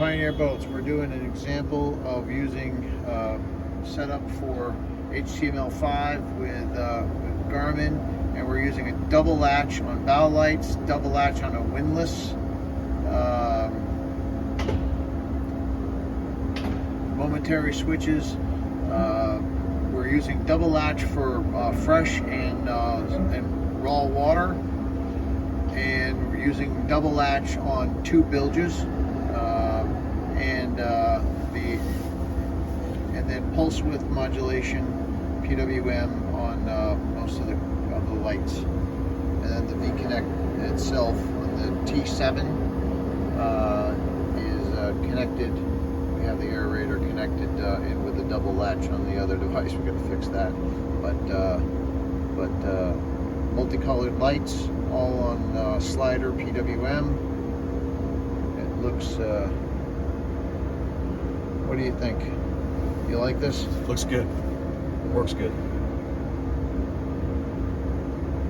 Pioneer boats, we're doing an example of using setup for HTML5 with Garmin, and we're using a double latch on bow lights, double latch on a windlass, momentary switches. We're using double latch for fresh and raw water, and we're using double latch on two bilges. And then pulse width modulation, PWM, on most of the lights. And then the VeeConnect itself, the T7, is connected. We have the aerator connected in with the double latch on the other device. We're going to fix that. But multicolored lights, all on slider PWM. It looks. What do you think? You like this? Looks good. Works good.